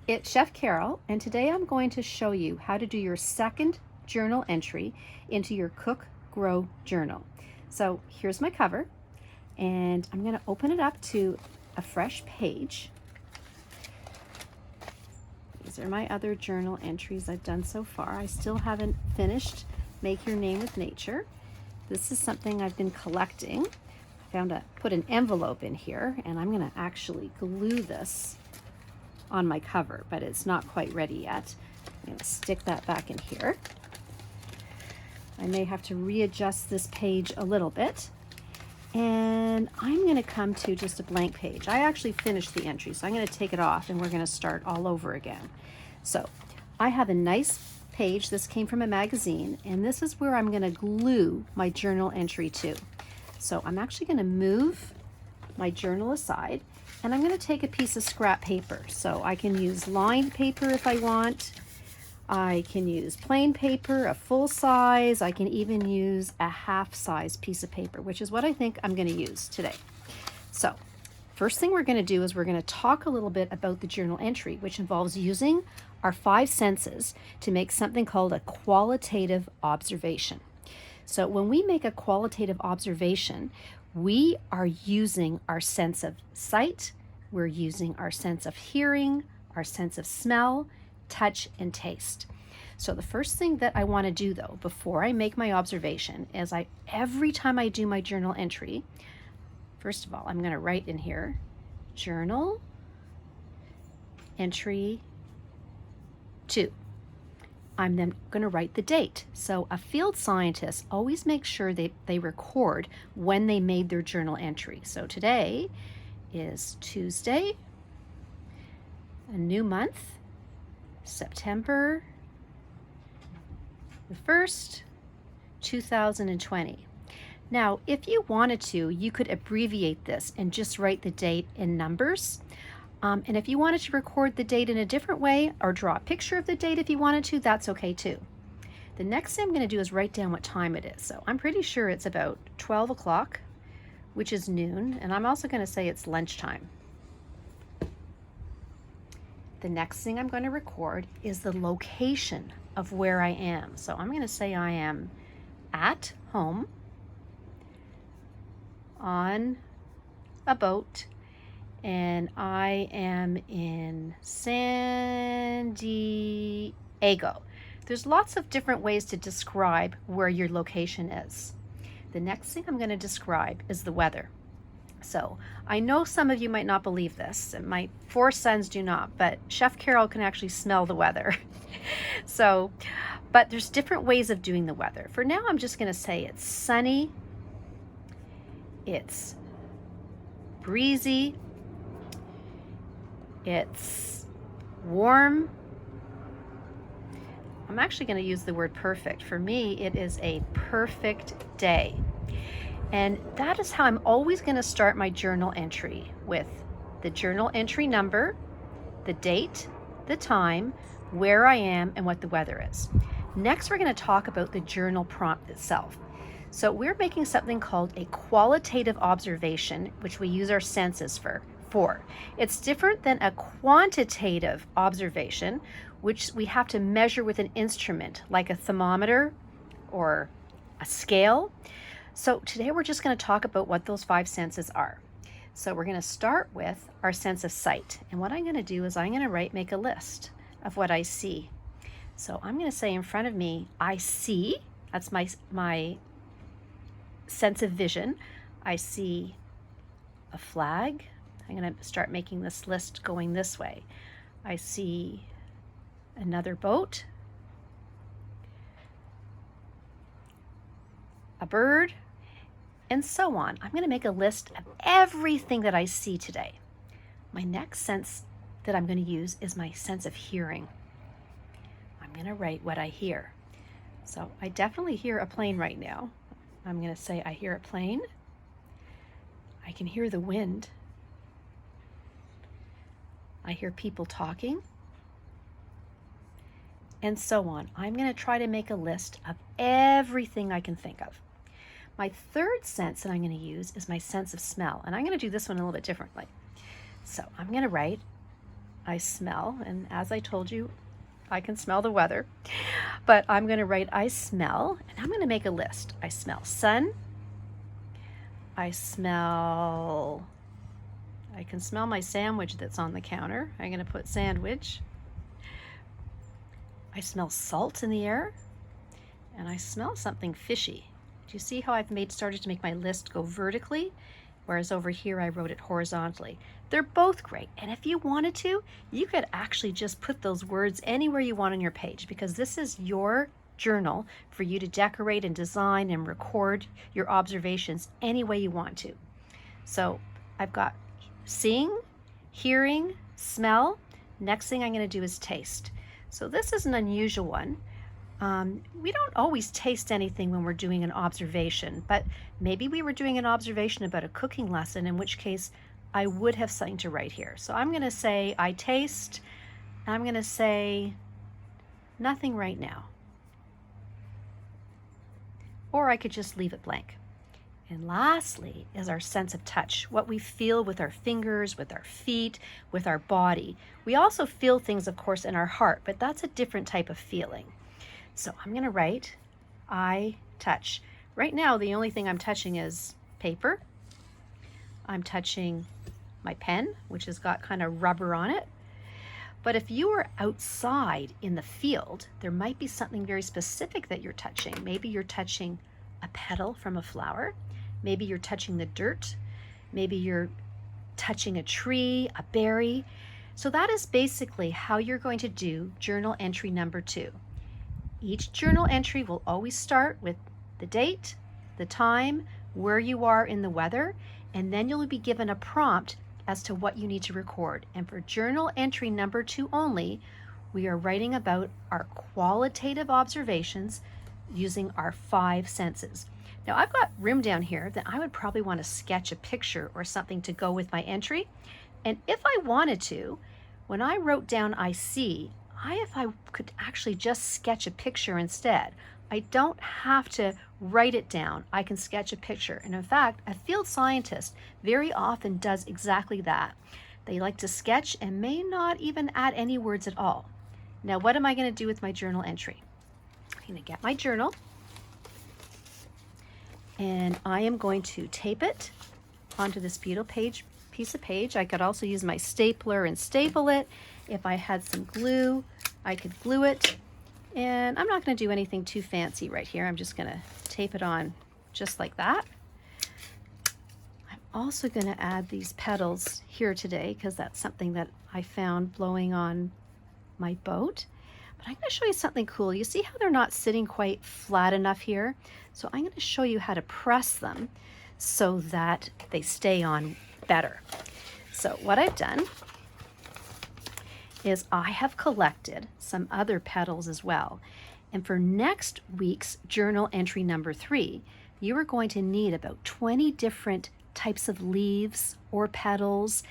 It's Chef Carol, and today I'm going to show you how to do your second journal entry into your Cook Grow journal. So here's my cover, and I'm going to open it up to a fresh page. These are my other journal entries I've done so far. I still haven't finished Make Your Name with Nature. This is something I've been collecting. Put an envelope in here, and I'm going to actually glue this on my cover, but it's not quite ready yet. I'm going to stick that back in here. I may have to readjust this page a little bit, and I'm going to come to just a blank page. I actually finished the entry, so I'm going to take it off and we're going to start all over again. So I have a nice page. This came from a magazine, and this is where I'm going to glue my journal entry to. So I'm actually going to move my journal aside, and I'm going to take a piece of scrap paper. So I can use lined paper if I want. I can use plain paper, a full size. I can even use a half size piece of paper, which is what I think I'm going to use today. So first thing we're going to do is we're going to talk a little bit about the journal entry, which involves using our five senses to make something called a qualitative observation. So when we make a qualitative observation, we are using our sense of sight, we're using our sense of hearing, our sense of smell, touch, and taste. So the first thing that I want to do, though, before I make my observation is every time I do my journal entry, first of all, I'm going to write in here, journal entry 2. I'm then going to write the date. So a field scientist always makes sure they record when they made their journal entry. So today is Tuesday, a new month, September the 1st, 2020. Now, if you wanted to, you could abbreviate this and just write the date in numbers. And if you wanted to record the date in a different way or draw a picture of the date if you wanted to, that's okay too. The next thing I'm going to do is write down what time it is. So I'm pretty sure it's about 12 o'clock, which is noon, and I'm also going to say it's lunchtime. The next thing I'm going to record is the location of where I am. So I'm going to say I am at home on a boat, and I am in San Diego. There's lots of different ways to describe where your location is. The next thing I'm going to describe is the weather. So I know some of you might not believe this, and my 4 sons do not, but Chef Carol can actually smell the weather. But there's different ways of doing the weather. For now, I'm just going to say it's sunny, it's breezy, it's warm. I'm actually going to use the word perfect. For me, it is a perfect day. And that is how I'm always going to start my journal entry, with the journal entry number, the date, the time, where I am, and what the weather is. Next, we're going to talk about the journal prompt itself. So we're making something called a qualitative observation, which we use our senses for. It's different than a quantitative observation, which we have to measure with an instrument like a thermometer or a scale. So today we're just going to talk about what those 5 senses are. So we're going to start with our sense of sight. And what I'm going to do is I'm going to make a list of what I see. So I'm going to say in front of me, I see, that's my sense of vision. I see a flag. I'm going to start making this list going this way. I see another boat, a bird, and so on. I'm going to make a list of everything that I see today. My next sense that I'm going to use is my sense of hearing. I'm going to write what I hear. So I definitely hear a plane right now. I'm going to say I hear a plane. I can hear the wind. I hear people talking, and so on. I'm going to try to make a list of everything I can think of. My third sense that I'm going to use is my sense of smell, and I'm going to do this one a little bit differently. So I'm going to write I smell, and as I told you, I can smell the weather, but I'm going to write I smell, and I'm going to make a list. I smell sun. I can smell my sandwich that's on the counter. I'm going to put sandwich. I smell salt in the air, and I smell something fishy. Do you see how I've started to make my list go vertically? Whereas over here I wrote it horizontally. They're both great, and if you wanted to, you could actually just put those words anywhere you want on your page, because this is your journal for you to decorate and design and record your observations any way you want to. So I've got seeing, hearing, smell. Next thing I'm going to do is taste. So this is an unusual one. We don't always taste anything when we're doing an observation, but maybe we were doing an observation about a cooking lesson, in which case I would have something to write here. So I'm going to say I taste, and I'm going to say nothing right now. Or I could just leave it blank. And lastly is our sense of touch, what we feel with our fingers, with our feet, with our body. We also feel things, of course, in our heart, but that's a different type of feeling. So I'm going to write I touch. Right now, the only thing I'm touching is paper. I'm touching my pen, which has got kind of rubber on it. But if you were outside in the field, there might be something very specific that you're touching. Maybe you're touching a petal from a flower. Maybe you're touching the dirt. Maybe you're touching a tree, a berry. So that is basically how you're going to do journal entry number 2. Each journal entry will always start with the date, the time, where you are in the weather, and then you'll be given a prompt as to what you need to record. And for journal entry number 2 only, we are writing about our qualitative observations using our 5 senses. Now I've got room down here that I would probably want to sketch a picture or something to go with my entry. And if I wanted to, when I wrote down I see, if I could actually just sketch a picture instead. I don't have to write it down. I can sketch a picture. And in fact, a field scientist very often does exactly that. They like to sketch and may not even add any words at all. Now, what am I going to do with my journal entry? I'm going to get my journal, and I am going to tape it onto this beautiful piece of page. I could also use my stapler and staple it. If I had some glue, I could glue it. And I'm not going to do anything too fancy right here. I'm just going to tape it on just like that. I'm also going to add these petals here today because that's something that I found blowing on my boat. But I'm going to show you something cool. You see how they're not sitting quite flat enough here? So I'm going to show you how to press them so that they stay on better. So what I've done is I have collected some other petals as well. And for next week's journal entry number 3, you are going to need about 20 different types of leaves or petals,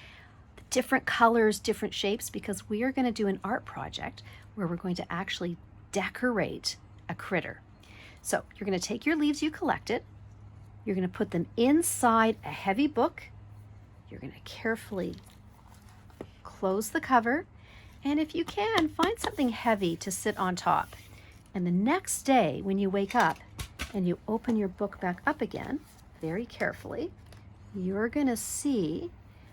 different colors, different shapes, because we are going to do an art project where we're going to actually decorate a critter. So you're going to take your leaves you collected, you're going to put them inside a heavy book, you're going to carefully close the cover, and if you can, find something heavy to sit on top. And the next day when you wake up and you open your book back up again, very carefully, you're going to see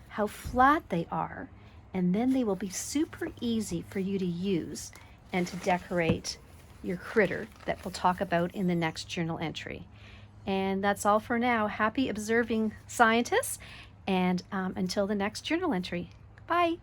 how flat they are, and then they will be super easy for you to use and to decorate your critter that we'll talk about in the next journal entry. And that's all for now. Happy observing, scientists, and until the next journal entry. Bye.